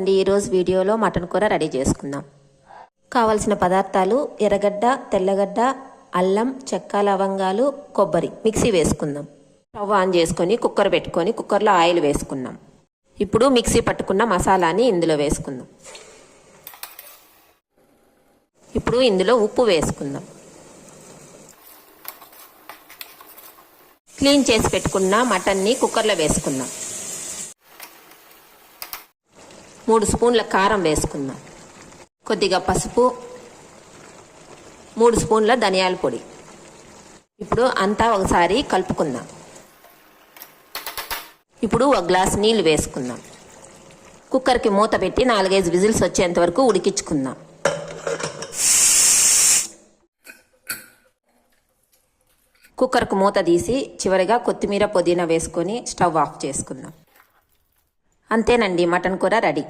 ఈరోజు వీడియోలో మటన్ కూర రెడీ చేసుకుందాం. కావలసిన పదార్థాలు: ఎర్రగడ్డ, తెల్లగడ్డ, అల్లం, చెక్క, లవంగాలు, కొబ్బరి మిక్సీ వేసుకుందాం. స్టవ్ ఆన్ చేసుకొని కుక్కర్ పెట్టుకొని కుక్కర్లో ఆయిల్ వేసుకుందాం. ఇప్పుడు మిక్సీ పట్టుకున్న మసాలాని ఇందులో వేసుకుందాం. ఇప్పుడు ఇందులో ఉప్పు వేసుకుందాం. క్లీన్ చేసి పెట్టుకున్న మటన్ని కుక్కర్లో వేసుకుందాం. 3 స్పూన్ల కారం వేసుకుందాం. కొద్దిగా పసుపు, 3 స్పూన్ల ధనియాల పొడి. ఇప్పుడు అంతా ఒకసారి కలుపుకుందాం. ఇప్పుడు 1 గ్లాస్ నీళ్లు వేసుకుందాం. కుక్కర్కి మూత పెట్టి 4-5 విజిల్స్ వచ్చేంత వరకు ఉడికించుకుందాం. కుక్కర్కు మూత తీసి చివరిగా కొత్తిమీర, పుదీనా వేసుకొని స్టవ్ ఆఫ్ చేసుకుందాం. అంతేనండి, మటన్ కూర రెడీ.